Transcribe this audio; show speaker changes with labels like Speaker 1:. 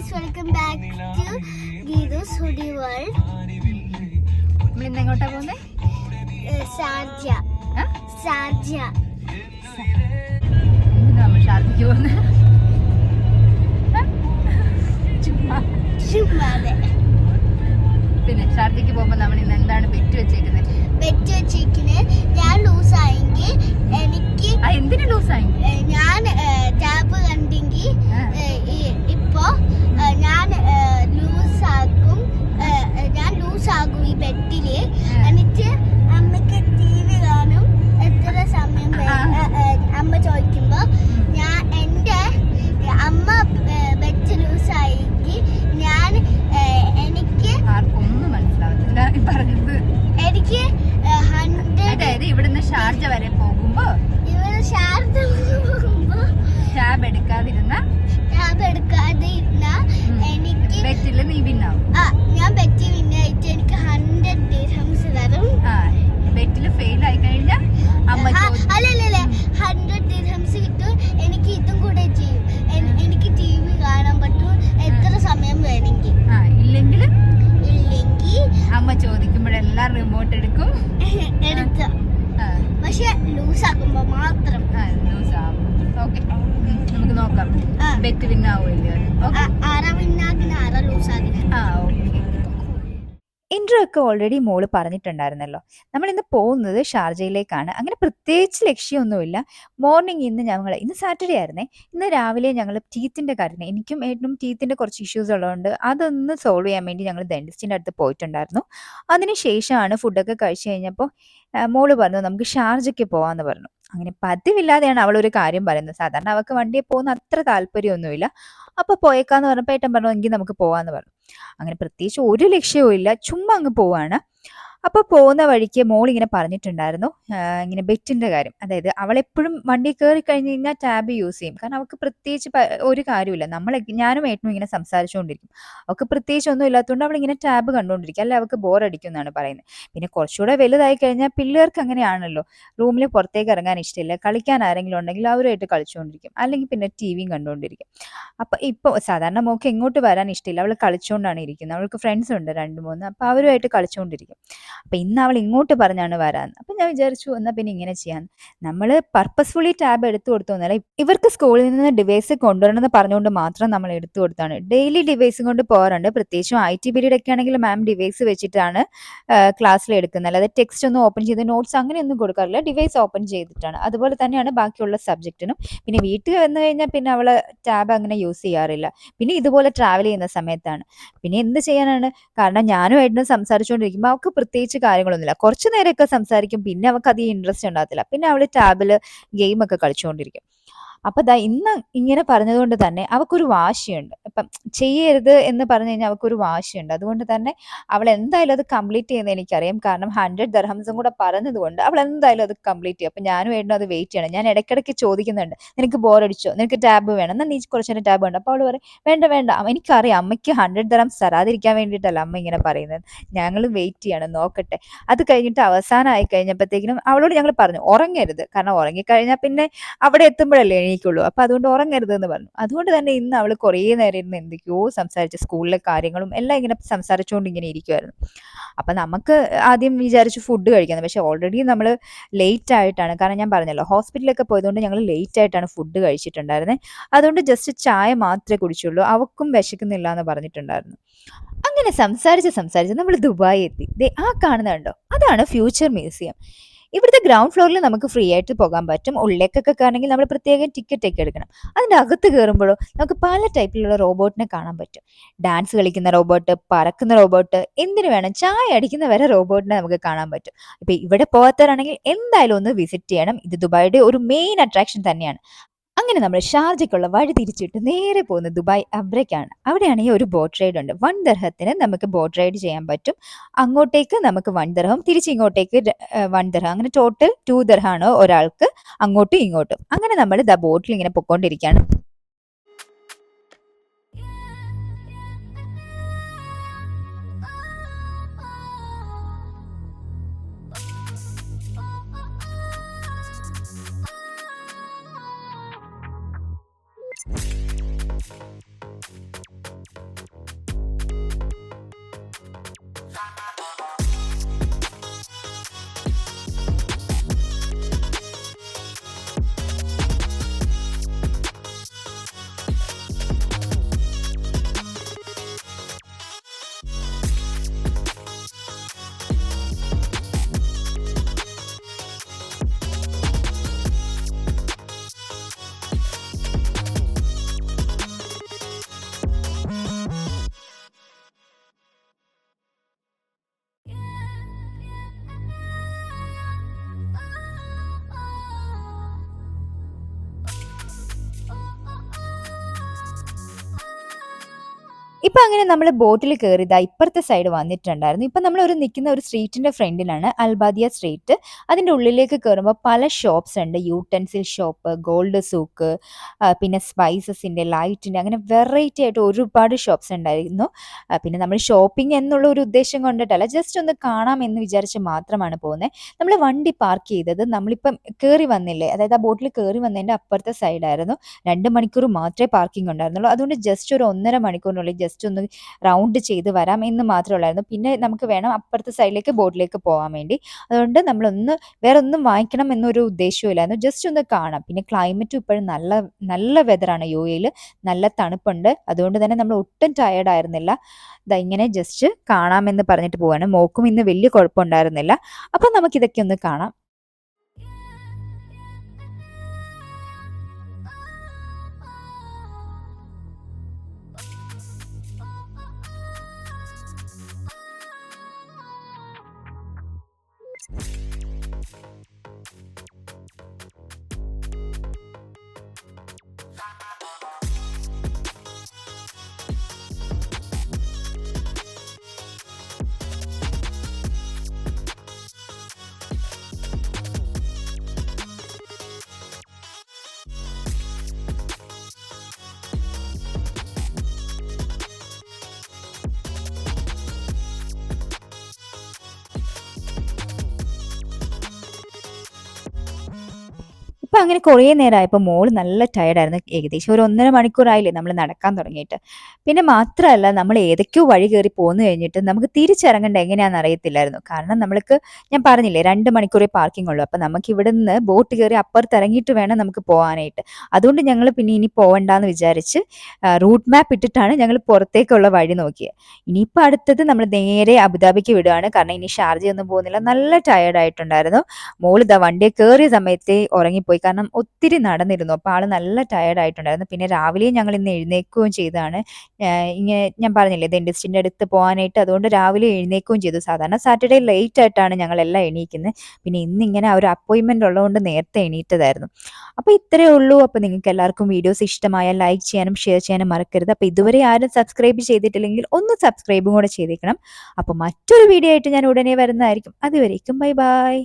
Speaker 1: Guys, welcome back to Geethu's hoodie world.
Speaker 2: നമ്മൾ ഇന്ന് എങ്ങോട്ടാ പോകുന്നത്?
Speaker 1: ഷാർജ.
Speaker 2: നമ്മൾ ഷാർജയ്ക്ക് പോകുന്നത്
Speaker 1: ചുമ്മാതെ.
Speaker 2: പിന്നെ ഷാർജയ്ക്ക് പോകുമ്പോൾ നമ്മൾ ഇന്ന് എന്താണ് ബെറ്റ് വെച്ചേക്കുന്നത്?
Speaker 1: ഞാൻ ലൂസായെങ്കിൽ എനിക്ക്
Speaker 2: എന്തിനു ലൂസായി?
Speaker 1: ഞാൻ ടാബ് കണ്ടെങ്കിൽ ഇപ്പോ ഞാൻ ലൂസാകും ഈ ബെറ്റില്. എന്നിട്ട് അമ്മക്ക് TV കാണും. എത്ര സമയം അമ്മ ചോദിക്കുമ്പോ എന്റെ അമ്മ ബെറ്റ് ലൂസായെങ്കിൽ എനിക്ക്
Speaker 2: ആർക്കൊന്നും മനസ്സിലാവത്തില്ല പറഞ്ഞത്.
Speaker 1: എനിക്ക് 100.
Speaker 2: അതായത് ഇവിടുന്ന് ഷാർജ വരെ പോകുമ്പോ ടാബ് എടുക്കാതിരുന്ന
Speaker 1: എനിക്ക്
Speaker 2: ബെറ്റില് നീ വിന്നാവും.
Speaker 1: ഞാൻ ബെറ്റ് വിന്നായിട്ട് എനിക്ക് 100 dirhams തരും.
Speaker 2: ബെറ്റില് ഫെയിൽ ആയി കഴിഞ്ഞാൽ അമ്മ
Speaker 1: അല്ലല്ലേ 100 dirhams കിട്ടും. എനിക്ക് ഇതും കൂടെ ചെയ്യും. എനിക്ക് TV കാണാൻ പറ്റും എത്ര സമയം വേണമെങ്കിൽ.
Speaker 2: ഇല്ലെങ്കിൽ
Speaker 1: അമ്മ
Speaker 2: ചോദിക്കുമ്പോഴെല്ലാം റിമോട്ട് എടുക്കും.
Speaker 1: പക്ഷെ ലൂസ് ആക്കുമ്പോ മാത്രം.
Speaker 2: ഓക്കെ, നമുക്ക് നോക്കാം ബെറ്റ് വിന്നാവൂല്ലേ.
Speaker 1: ആരാ വിന്നാകിന ആരാ ലൂസാകിന.
Speaker 2: ഇൻട്രോ ഒക്കെ ഓൾറെഡി മോള് പറഞ്ഞിട്ടുണ്ടായിരുന്നല്ലോ. നമ്മൾ ഇന്ന് പോകുന്നത് ഷാർജയിലേക്കാണ്. അങ്ങനെ പ്രത്യേകിച്ച് ലക്ഷ്യമൊന്നുമില്ല. മോർണിംഗ് ഇന്ന് സാറ്റർഡേ ആയിരുന്നേ. ഇന്ന് രാവിലെ ഞങ്ങൾ ടീത്തിന്റെ കാര്യത്തിന്, എനിക്കും ഏട്ടനും ടീത്തിന്റെ കുറച്ച് ഇഷ്യൂസ് ഉള്ളതുകൊണ്ട് അതൊന്ന് സോൾവ് ചെയ്യാൻ വേണ്ടി ഞങ്ങൾ ഡെന്റിസ്റ്റിന്റെ അടുത്ത് പോയിട്ടുണ്ടായിരുന്നു. അതിനുശേഷമാണ് ഫുഡൊക്കെ കഴിച്ചു കഴിഞ്ഞപ്പോൾ മോള് പറഞ്ഞു നമുക്ക് ഷാർജയ്ക്ക് പോകാമെന്ന് പറഞ്ഞു. അങ്ങനെ പതിവില്ലാതെയാണ് അവളൊരു കാര്യം പറയുന്നത്. സാധാരണ അവൾക്ക് വണ്ടിയെ പോകുന്ന അത്ര താല്പര്യമൊന്നുമില്ല. അപ്പോൾ പോയേക്കാന്ന് പറഞ്ഞപ്പോൾ ഏട്ടൻ പറഞ്ഞു എങ്കിൽ നമുക്ക് പോകാമെന്ന് പറഞ്ഞു. അങ്ങനെ പ്രത്യേകിച്ച് ഒരു ലക്ഷ്യവും ഇല്ല, ചുമ്മാ അങ്ങ് പോവാണ്. അപ്പോൾ പോകുന്ന വഴിക്ക് മോൾ ഇങ്ങനെ പറഞ്ഞിട്ടുണ്ടായിരുന്നു ഇങ്ങനെ ബെറ്റിന്റെ കാര്യം. അതായത് അവളെപ്പോഴും വണ്ടി കയറി കഴിഞ്ഞ് കഴിഞ്ഞാൽ ടാബ് യൂസ് ചെയ്യും. കാരണം അവൾക്ക് പ്രത്യേകിച്ച് ഒരു കാര്യമില്ല. ഞാനും ഏട്ടനും ഇങ്ങനെ സംസാരിച്ചുകൊണ്ടിരിക്കും. അവൾക്ക് പ്രത്യേകിച്ച് ഒന്നും ഇല്ലാത്തതുകൊണ്ട് അവളിങ്ങനെ ടാബ് കണ്ടുകൊണ്ടിരിക്കും. അല്ല അവൾക്ക് ബോറടിക്കും എന്നാണ് പറയുന്നത്. പിന്നെ കുറച്ചുകൂടെ വലുതായി കഴിഞ്ഞാൽ പിള്ളേർക്ക് അങ്ങനെയാണല്ലോ, റൂമിൽ പുറത്തേക്ക് ഇറങ്ങാൻ ഇഷ്ടമില്ല. കളിക്കാൻ ആരെങ്കിലും ഉണ്ടെങ്കിൽ അവരുമായിട്ട് കളിച്ചുകൊണ്ടിരിക്കും, അല്ലെങ്കിൽ പിന്നെ TVയും കണ്ടുകൊണ്ടിരിക്കും. അപ്പം ഇപ്പോൾ സാധാരണ മോൾക്ക് എങ്ങോട്ട് വരാൻ ഇഷ്ടമില്ല, അവൾ കളിച്ചുകൊണ്ടാണ് ഇരിക്കുന്നത്. അവൾക്ക് ഫ്രണ്ട്സ് ഉണ്ട് 2-3, അപ്പോൾ അവരുമായിട്ട് കളിച്ചുകൊണ്ടിരിക്കും. അപ്പം ഇന്ന് അവൾ ഇങ്ങോട്ട് പറഞ്ഞാണ് വരാൻ. അപ്പം ഞാൻ വിചാരിച്ചു എന്നാൽ പിന്നെ ഇങ്ങനെ ചെയ്യാൻ. നമ്മൾ പർപ്പസ്ഫുള്ളി ടാബ് എടുത്തു കൊടുത്തു എന്നല്ല, ഇവർക്ക് സ്കൂളിൽ നിന്ന് ഡിവൈസ് കൊണ്ടുവരണമെന്ന് പറഞ്ഞുകൊണ്ട് മാത്രം നമ്മൾ എടുത്തു കൊടുത്താണ്. ഡെയിലി ഡിവൈസും കൊണ്ട് പോകാറുണ്ട്. പ്രത്യേകിച്ചും IT പീരീഡ് ഒക്കെ ആണെങ്കിൽ മാം ഡിവൈസ് വെച്ചിട്ടാണ് ക്ലാസ്സിൽ എടുക്കുന്നത്. അല്ലാതെ ടെക്സ്റ്റ് ഒന്നും ഓപ്പൺ ചെയ്ത് നോട്ട്സ് അങ്ങനെയൊന്നും കൊടുക്കാറില്ല, ഡിവൈസ് ഓപ്പൺ ചെയ്തിട്ടാണ്. അതുപോലെ തന്നെയാണ് ബാക്കിയുള്ള സബ്ജക്റ്റിനും. പിന്നെ വീട്ടിൽ വന്നു കഴിഞ്ഞാൽ പിന്നെ അവൾ ടാബ് അങ്ങനെ യൂസ് ചെയ്യാറില്ല. പിന്നെ ഇതുപോലെ ട്രാവൽ ചെയ്യുന്ന സമയത്താണ്. പിന്നെ എന്ത് ചെയ്യാനാണ്, കാരണം ഞാനും ഏട്ടനും സംസാരിച്ചുകൊണ്ടിരിക്കുമ്പോൾ അവൾക്ക് പ്രത്യേകിച്ച് കാര്യങ്ങളൊന്നുമില്ല. കുറച്ചു നേരമൊക്കെ സംസാരിക്കും, പിന്നെ അവൾക്ക് അധികം ഇൻട്രസ്റ്റ് ഉണ്ടാകത്തില്ല. പിന്നെ അവൾ ടാബിൽ ഗെയിമൊക്കെ കളിച്ചുകൊണ്ടിരിക്കും. അപ്പൊ ഇന്ന് ഇങ്ങനെ പറഞ്ഞതുകൊണ്ട് തന്നെ അവൾക്കൊരു വാശിയുണ്ട്. ഇപ്പം ചെയ്യരുത് എന്ന് പറഞ്ഞു കഴിഞ്ഞാൽ അവൾക്കൊരു വാശിയുണ്ട്. അതുകൊണ്ട് തന്നെ അവൾ എന്തായാലും അത് കംപ്ലീറ്റ് ചെയ്യുന്നത് എനിക്കറിയാം. കാരണം 100 dirhams കൂടെ പറഞ്ഞതുകൊണ്ട് അവൾ എന്തായാലും അത് കംപ്ലീറ്റ് ചെയ്യും. അപ്പൊ ഞാനും വേണം അത് വെയിറ്റ് ചെയ്യണം. ഞാൻ ഇടയ്ക്കിടയ്ക്ക് ചോദിക്കുന്നുണ്ട്, നിനക്ക് ബോറടിച്ചോ, നിനക്ക് ടാബ് വേണം, എന്നാൽ നീ കുറച്ചു നേരം ടാബ് ഉണ്ട്. അപ്പോൾ അവൾ പറയും വേണ്ട, എനിക്കറിയാം അമ്മയ്ക്ക് 100 dirhams തരാതിരിക്കാൻ വേണ്ടിയിട്ടല്ല അമ്മ ഇങ്ങനെ പറയുന്നത്. ഞങ്ങൾ വെയിറ്റ് ചെയ്യണം, നോക്കട്ടെ. അത് കഴിഞ്ഞിട്ട് അവസാനമായി കഴിഞ്ഞപ്പോഴത്തേക്കിനും അവളോട് ഞങ്ങൾ പറഞ്ഞു ഉറങ്ങരുത്, കാരണം ഉറങ്ങിക്കഴിഞ്ഞാൽ പിന്നെ അവിടെ എത്തുമ്പോഴല്ലേ എണീക്കുള്ളൂ. അപ്പൊ അതുകൊണ്ട് ഉറങ്ങരുത് എന്ന് പറഞ്ഞു. അതുകൊണ്ട് തന്നെ ഇന്ന് അവൾ കുറേ നേരം ഇരുന്ന് എന്തൊക്കെയോ സംസാരിച്ച് സ്കൂളിലെ കാര്യങ്ങളും എല്ലാം ഇങ്ങനെ സംസാരിച്ചുകൊണ്ട് ഇങ്ങനെ ഇരിക്കുമായിരുന്നു. അപ്പൊ നമുക്ക് ആദ്യം വിചാരിച്ചു ഫുഡ് കഴിക്കുന്നത്. പക്ഷെ ഓൾറെഡി നമ്മൾ ലേറ്റ് ആയിട്ടാണ്, കാരണം ഞാൻ പറഞ്ഞല്ലോ ഹോസ്പിറ്റലിലൊക്കെ പോയതുകൊണ്ട് ഞങ്ങൾ ലേറ്റ് ആയിട്ടാണ് ഫുഡ് കഴിച്ചിട്ടുണ്ടായിരുന്നത്. അതുകൊണ്ട് ജസ്റ്റ് ചായ മാത്രമേ കുടിച്ചുള്ളൂ. അവക്കും വിശക്കുന്നില്ല എന്ന് പറഞ്ഞിട്ടുണ്ടായിരുന്നു. അങ്ങനെ സംസാരിച്ച് നമ്മൾ ദുബായി എത്തി. ആ കാണുന്ന കണ്ടോ, അതാണ് ഫ്യൂച്ചർ മ്യൂസിയം. ഇവിടുത്തെ ഗ്രൗണ്ട് ഫ്ലോറിൽ നമുക്ക് ഫ്രീ ആയിട്ട് പോകാൻ പറ്റും. ഉള്ളിലേക്കൊക്കെ ആണെങ്കിൽ നമ്മൾ പ്രത്യേകം ടിക്കറ്റ് ഒക്കെ എടുക്കണം. അതിൻ്റെ അകത്ത് കയറുമ്പോഴോ നമുക്ക് പല ടൈപ്പിലുള്ള റോബോട്ടിനെ കാണാൻ പറ്റും. ഡാൻസ് കളിക്കുന്ന റോബോട്ട്, പറക്കുന്ന റോബോട്ട്, എന്തിനു വേണം ചായ അടിക്കുന്ന വരെ റോബോട്ടിനെ നമുക്ക് കാണാൻ പറ്റും. ഇപ്പൊ ഇവിടെ പോകാത്തവരാണെങ്കിൽ എന്തായാലും ഒന്ന് വിസിറ്റ് ചെയ്യണം. ഇത് ദുബായിയുടെ ഒരു മെയിൻ അട്രാക്ഷൻ തന്നെയാണ്. അങ്ങനെ നമ്മൾ ഷാർജയ്ക്കുള്ള വഴി തിരിച്ചിട്ട് നേരെ പോകുന്നത് ദുബായ് അബ്രയ്ക്കാണ്. അവിടെയാണെങ്കിൽ ഒരു ബോട്ട് റൈഡ് ഉണ്ട്. 1 dirhamന് നമുക്ക് ബോട്ട് റൈഡ് ചെയ്യാൻ പറ്റും. അങ്ങോട്ടേക്ക് നമുക്ക് 1 dirham, തിരിച്ച് ഇങ്ങോട്ടേക്ക് 1 dirham, അങ്ങനെ ടോട്ടൽ 2 dirham ആണ് ഒരാൾക്ക് അങ്ങോട്ടും ഇങ്ങോട്ടും. അങ്ങനെ നമ്മൾ ബോട്ടിൽ ഇങ്ങനെ പൊക്കോണ്ടിരിക്കുകയാണ്. ഇപ്പൊ അങ്ങനെ നമ്മൾ ബോട്ടിൽ കയറിയതാ ഇപ്പുറത്തെ സൈഡ് വന്നിട്ടുണ്ടായിരുന്നു. ഇപ്പൊ നമ്മൾ നിൽക്കുന്ന ഒരു സ്ട്രീറ്റിന്റെ ഫ്രണ്ടിലാണ് അൽബാദിയ സ്ട്രീറ്റ്. അതിന്റെ ഉള്ളിലേക്ക് കയറുമ്പോൾ പല ഷോപ്സ് ഉണ്ട്. യൂട്ടൻസിൽ ഷോപ്പ്, ഗോൾഡ് സൂക്ക്, പിന്നെ സ്പൈസസിന്റെ, ലൈറ്റിന്റെ, അങ്ങനെ വെറൈറ്റി ആയിട്ട് ഒരുപാട് ഷോപ്സ് ഉണ്ടായിരുന്നു. പിന്നെ നമ്മൾ ഷോപ്പിംഗ് എന്നുള്ള ഒരു ഉദ്ദേശം കൊണ്ടിട്ടല്ല, ജസ്റ്റ് ഒന്ന് കാണാം എന്ന് വിചാരിച്ച് മാത്രമാണ് പോകുന്നത്. നമ്മൾ വണ്ടി പാർക്ക് ചെയ്തത് നമ്മളിപ്പം കയറി വന്നില്ലേ, അതായത് ആ ബോട്ടിൽ കയറി വന്നതിന്റെ അപ്പുറത്തെ സൈഡായിരുന്നു. 2 മണിക്കൂർ മാത്രമേ പാർക്കിംഗ് ഉണ്ടായിരുന്നുള്ളൂ. അതുകൊണ്ട് ജസ്റ്റ് ഒരു 1.5 മണിക്കൂറിനുള്ളിൽ ജസ്റ്റ് ഒന്ന് റൗണ്ട് ചെയ്ത് വരാം എന്ന് മാത്രമേ ഉള്ളായിരുന്നു. പിന്നെ നമുക്ക് വേണം അപ്പുറത്തെ സൈഡിലേക്ക് ബോട്ടിലേക്ക് പോകാൻ വേണ്ടി. അതുകൊണ്ട് നമ്മളൊന്ന് വേറെ ഒന്നും വാങ്ങിക്കണം എന്നൊരു ഉദ്ദേശവും ഇല്ലായിരുന്നു. ജസ്റ്റ് ഒന്ന് കാണാം. പിന്നെ ക്ലൈമറ്റും ഇപ്പോഴും നല്ല നല്ല വെതറാണ് UAE-യിൽ. നല്ല തണുപ്പുണ്ട്. അതുകൊണ്ട് തന്നെ നമ്മൾ ഒട്ടും ടയേർഡ് ആയിരുന്നില്ല. ഇങ്ങനെ ജസ്റ്റ് കാണാമെന്ന് പറഞ്ഞിട്ട് പോവാണ്. മോക്കും ഇന്ന് വലിയ കുഴപ്പമുണ്ടായിരുന്നില്ല. അപ്പം നമുക്കിതൊക്കെ ഒന്ന് കാണാം. ഇപ്പൊ അങ്ങനെ കുറേ നേരമായപ്പോൾ മോള് നല്ല ടയർഡായിരുന്നു. ഏകദേശം ഒരു 1.5 മണിക്കൂറായില്ലേ നമ്മൾ നടക്കാൻ തുടങ്ങിയിട്ട്. പിന്നെ മാത്രമല്ല, നമ്മൾ ഏതൊക്കെയോ വഴി കയറി പോന്നു കഴിഞ്ഞിട്ട് നമുക്ക് തിരിച്ചിറങ്ങേണ്ട എങ്ങനെയാണെന്ന് അറിയത്തില്ലായിരുന്നു. കാരണം ഞാൻ പറഞ്ഞില്ലേ 2 മണിക്കൂറേ പാർക്കിംഗ് ഉള്ളൂ. അപ്പം നമുക്ക് ഇവിടെ നിന്ന് ബോട്ട് കയറി അപ്പുറത്ത് ഇറങ്ങിയിട്ട് വേണം നമുക്ക് പോകാനായിട്ട്. അതുകൊണ്ട് ഞങ്ങൾ പിന്നെ ഇനി പോകണ്ടെന്ന് വിചാരിച്ച് റൂട്ട് മാപ്പ് ഇട്ടിട്ടാണ് ഞങ്ങൾ പുറത്തേക്കുള്ള വഴി നോക്കിയത്. ഇനിയിപ്പോൾ അടുത്തത് നമ്മൾ നേരെ അബുദാബിക്ക് വിടുകയാണ്. കാരണം ഇനി ഷാർജയൊന്നും പോകുന്നില്ല. നല്ല ടയർഡായിട്ടുണ്ടായിരുന്നു. മോള് വണ്ടിയെ കയറിയ സമയത്തേ ഉറങ്ങിപ്പോയി. കാരണം ഒത്തിരി നടന്നിരുന്നു. അപ്പോൾ ആള് നല്ല ടയേർഡ് ആയിട്ടുണ്ടായിരുന്നു. പിന്നെ രാവിലെയും ഞങ്ങൾ ഇന്ന് എഴുന്നേൽക്കുകയും ചെയ്തതാണ്. ഇങ്ങനെ ഞാൻ പറഞ്ഞില്ലേ ഡെന്റിസ്റ്റിന്റെ അടുത്ത് പോകാനായിട്ട്, അതുകൊണ്ട് രാവിലെ എഴുന്നേൽക്കുകയും ചെയ്തു. സാധാരണ സാറ്റർഡേ ലേറ്റ് ആയിട്ടാണ് ഞങ്ങളെല്ലാം എണീക്കുന്നത്. പിന്നെ ഇന്നിങ്ങനെ ഒരു അപ്പോയിൻമെന്റ് ഉള്ളതുകൊണ്ട് നേരത്തെ എണീറ്റതായിരുന്നു. അപ്പോൾ ഇത്രയേ ഉള്ളൂ. അപ്പോൾ നിങ്ങൾക്ക് എല്ലാവർക്കും വീഡിയോസ് ഇഷ്ടമായാൽ ലൈക്ക് ചെയ്യാനും ഷെയർ ചെയ്യാനും മറക്കരുത്. അപ്പോൾ ഇതുവരെ ആരും സബ്സ്ക്രൈബ് ചെയ്തിട്ടില്ലെങ്കിൽ ഒന്ന് സബ്സ്ക്രൈബും കൂടെ ചെയ്തേക്കണം. അപ്പോൾ മറ്റൊരു വീഡിയോ ആയിട്ട് ഞാൻ ഉടനെ വരുന്നതായിരിക്കും. അതുവരേക്കും ബൈ ബൈ.